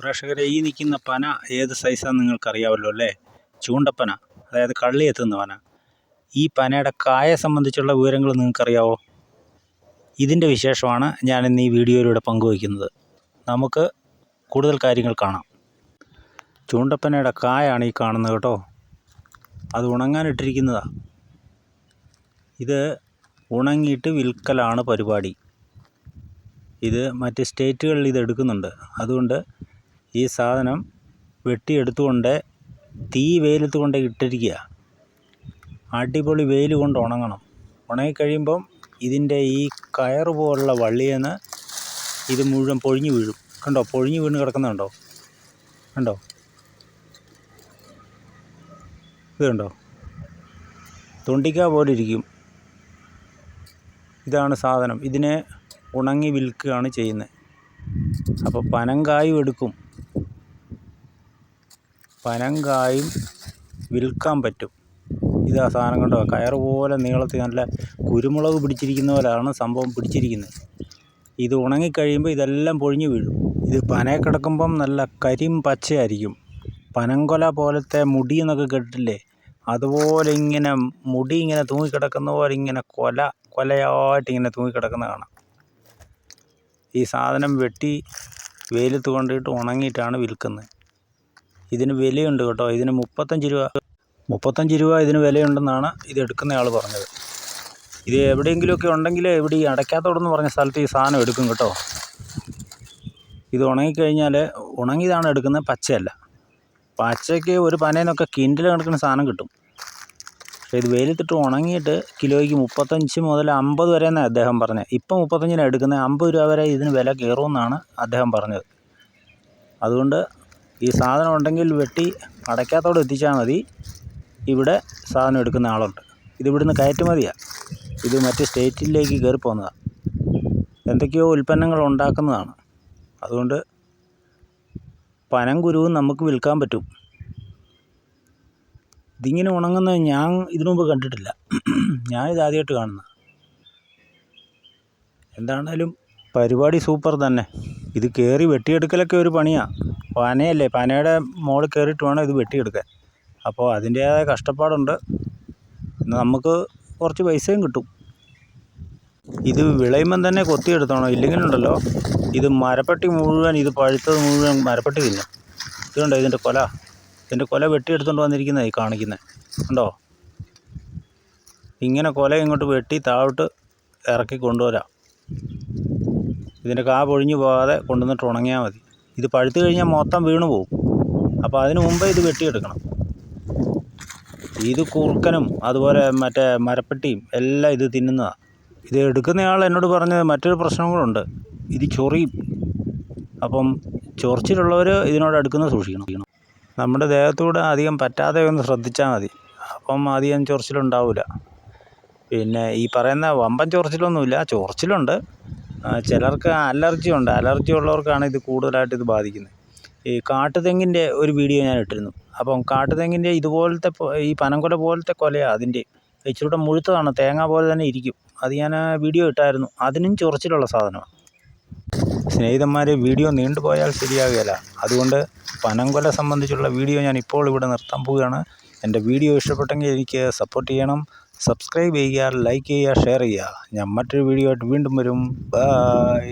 പ്രേക്ഷകരെ, ഈ നിൽക്കുന്ന പന ഏത് സൈസാണെന്ന് നിങ്ങൾക്കറിയാമല്ലോ അല്ലേ? ചൂണ്ടപ്പന, അതായത് കള്ളി എത്തുന്ന പന. ഈ പനയുടെ കായെ സംബന്ധിച്ചുള്ള വിവരങ്ങൾ നിങ്ങൾക്കറിയാവോ? ഇതിൻ്റെ വിശേഷമാണ് ഞാനിന്ന് ഈ വീഡിയോയിലൂടെ പങ്കുവയ്ക്കുന്നത്. നമുക്ക് കൂടുതൽ കാര്യങ്ങൾ കാണാം. ചൂണ്ടപ്പനയുടെ കായാണ് ഈ കാണുന്നത് കേട്ടോ. അത് ഉണങ്ങാനിട്ടിരിക്കുന്നതാണ്. ഇത് ഉണങ്ങിയിട്ട് വിൽക്കലാണ് പരിപാടി. ഇത് മറ്റ് സ്റ്റേറ്റുകളിൽ ഇത് എടുക്കുന്നുണ്ട്. അതുകൊണ്ട് ഈ സാധനം വെട്ടിയെടുത്തുകൊണ്ട് വെയിലത്ത് കൊണ്ട് ഇട്ടിരിക്കുക. അടിപൊളി വെയിൽ കൊണ്ട് ഉണങ്ങണം. ഉണങ്ങിക്കഴിയുമ്പം ഇതിൻ്റെ ഈ കയറ് പോലുള്ള വള്ളിയെന്ന് ഇത് മുഴുവൻ പൊഴിഞ്ഞു വീഴും. കണ്ടോ, പൊഴിഞ്ഞു വീണ് കിടക്കുന്നുണ്ടോ? കണ്ടോ, ഇത് കണ്ടോ, തൊണ്ടിക്ക പോലെ ഇരിക്കും. ഇതാണ് സാധനം. ഇതിനെ ഉണങ്ങി വിൽക്കുകയാണ് ചെയ്യുന്നത്. അപ്പോൾ പനങ്കായും എടുക്കും. പനങ്കായും വിൽക്കാൻ പറ്റും. ഇതാ സാധനം കണ്ടോ, കയറ് പോലെ നീളത്തിൽ നല്ല കുരുമുളക് പിടിച്ചിരിക്കുന്ന പോലെയാണ് സംഭവം പിടിച്ചിരിക്കുന്നത്. ഇത് ഉണങ്ങിക്കഴിയുമ്പോൾ ഇതെല്ലാം പൊഴിഞ്ഞു വീഴും. ഇത് പനയെ കിടക്കുമ്പം നല്ല കരിമ്പച്ചയായിരിക്കും. പനങ്കൊല പോലത്തെ മുടി എന്നൊക്കെ കേട്ടിട്ടില്ലേ? അതുപോലെ ഇങ്ങനെ മുടി ഇങ്ങനെ തൂങ്ങിക്കിടക്കുന്ന പോലെ ഇങ്ങനെ കൊലയായിട്ട് ഇങ്ങനെ തൂങ്ങിക്കിടക്കുന്ന കാണാം. ഈ സാധനം വെട്ടി വെയിലത്ത് കൊണ്ടിട്ട് ഉണങ്ങിയിട്ടാണ് വിൽക്കുന്നത്. ഇതിന് വിലയുണ്ട് കേട്ടോ. ഇതിന് 35 രൂപ ഇതിന് വിലയുണ്ടെന്നാണ് ഇത് എടുക്കുന്ന ആൾ പറഞ്ഞത്. ഇത് എവിടെയെങ്കിലുമൊക്കെ ഉണ്ടെങ്കിൽ ഇവിടെ ഈ അടയ്ക്കാത്തോടെന്ന് പറഞ്ഞ സ്ഥലത്ത് ഈ സാധനം എടുക്കും കേട്ടോ. ഇത് ഉണങ്ങിക്കഴിഞ്ഞാൽ ഉണങ്ങിയതാണ് എടുക്കുന്നത്, പച്ചയല്ല. പച്ചയ്ക്ക് ഒരു പനയെന്നൊക്കെ കിൻഡിൽ കണക്കിന് സാധനം കിട്ടും. പക്ഷേ ഇത് വെയിലത്തിട്ട് ഉണങ്ങിയിട്ട് കിലോയ്ക്ക് 35 മുതൽ 50 വരെ എന്നാണ് അദ്ദേഹം പറഞ്ഞത്. ഇപ്പം 35 എടുക്കുന്നത്, 50 രൂപ വരെ ഇതിന് വില കയറുമെന്നാണ് അദ്ദേഹം പറഞ്ഞത്. അതുകൊണ്ട് ഈ സാധനം ഉണ്ടെങ്കിൽ വെട്ടി അടയ്ക്കാത്തോടെ എത്തിച്ചാൽ മതി. ഇവിടെ സാധനം എടുക്കുന്ന ആളുണ്ട്. ഇതിവിടുന്ന് കയറ്റുമതിയാണ്. ഇത് മറ്റ് സ്റ്റേറ്റിലേക്ക് കയറി പോകുന്നതാണ്. എന്തൊക്കെയോ ഉൽപ്പന്നങ്ങൾ ഉണ്ടാക്കുന്നതാണ്. അതുകൊണ്ട് പനംകുരുവും നമുക്ക് വിൽക്കാൻ പറ്റും. ഇതിങ്ങനെ ഉണങ്ങുന്നത് ഞാൻ ഇതിനു മുമ്പ് കണ്ടിട്ടില്ല. ഞാനിത് ആദ്യമായിട്ട് കാണുന്ന. എന്താണേലും പരിപാടി സൂപ്പർ തന്നെ. ഇത് കയറി വെട്ടിയെടുക്കലൊക്കെ ഒരു പണിയാണ്. പനയല്ലേ, പനയുടെ മുകളിൽ കയറിയിട്ട് വേണം ഇത് വെട്ടിയെടുക്കാൻ. അപ്പോൾ അതിൻ്റേതായ കഷ്ടപ്പാടുണ്ട്. നമുക്ക് കുറച്ച് പൈസയും കിട്ടും. ഇത് വിളയുമ്പം തന്നെ കൊത്തിയെടുത്തോണം, ഇല്ലെങ്കിലുണ്ടല്ലോ ഇത് മരപ്പട്ടി മുഴുവൻ, ഇത് പഴുത്തത് മുഴുവൻ മരപ്പട്ടി തിന്നും. ഇതുണ്ടോ ഇതിൻ്റെ കൊല വെട്ടിയെടുത്തുകൊണ്ട് വന്നിരിക്കുന്നതായി കാണിക്കുന്നത്. ഉണ്ടോ, ഇങ്ങനെ കൊല ഇങ്ങോട്ട് വെട്ടി താഴോട്ട് ഇറക്കി കൊണ്ടുവരാം. ഇതിൻ്റെ കാ പൊഴിഞ്ഞു പോകാതെ കൊണ്ടുവന്നിട്ട് ഉണങ്ങിയാൽ മതി. ഇത് പഴുത്ത് കഴിഞ്ഞാൽ മൊത്തം വീണു പോകും. അപ്പോൾ അതിന് മുമ്പേ ഇത് വെട്ടിയെടുക്കണം. ഇത് കുറുക്കനും അതുപോലെ മറ്റേ മരപ്പട്ടിയും എല്ലാം ഇത് തിന്നുന്നതാണ്. ഇത് എടുക്കുന്നയാൾ എന്നോട് പറഞ്ഞത് മറ്റൊരു പ്രശ്നം കൂടെ, ഇത് ചൊറിയും. അപ്പം ചൊറിച്ചിലുള്ളവർ ഇതിനോട് അടുക്കുന്നത് സൂക്ഷിക്കണം. നമ്മുടെ ദേഹത്തൂടെ അധികം പറ്റാതെ ഒന്ന് ശ്രദ്ധിച്ചാൽ മതി. അപ്പം അധികം ചൊറിച്ചിലുണ്ടാവില്ല. പിന്നെ ഈ പറയുന്ന വമ്പൻ ചൊറിച്ചിലൊന്നുമില്ല, ചൊറിച്ചിലുണ്ട്. ചിലർക്ക് അലർജി ഉണ്ട്. അലർജി ഉള്ളവർക്കാണ് ഇത് കൂടുതലായിട്ട് ഇത് ബാധിക്കുന്നത്. ഈ കാട്ടുതെങ്ങിൻ്റെ ഒരു വീഡിയോ ഞാൻ ഇട്ടിരുന്നു. അപ്പം കാട്ടുതെങ്ങിൻ്റെ ഇതുപോലത്തെ ഈ പനംകൊല പോലത്തെ കൊലയാണ് അതിൻ്റെ. ഇച്ചിരൂടെ മുഴുത്തതാണ്, തേങ്ങ പോലെ തന്നെ ഇരിക്കും. അത് ഞാൻ വീഡിയോ ഇട്ടായിരുന്നു. അതിനും ചൊറിച്ചിലുള്ള സാധനമാണ്. സ്നേഹിതന്മാരെ, വീഡിയോ നീണ്ടുപോയാൽ ശരിയാകുകയില്ല. അതുകൊണ്ട് പനംകൊല സംബന്ധിച്ചുള്ള വീഡിയോ ഞാൻ ഇപ്പോൾ ഇവിടെ നിർത്താൻ പോവുകയാണ്. എൻ്റെ വീഡിയോ ഇഷ്ടപ്പെട്ടെങ്കിൽ എനിക്ക് സപ്പോർട്ട് ചെയ്യണം. സബ്സ്ക്രൈബ് ചെയ്യുക, ലൈക്ക് ചെയ്യുക, ഷെയർ ചെയ്യുക. ഞാൻ മറ്റൊരു വീഡിയോ ആയിട്ട് വീണ്ടും വരും. ബൈ.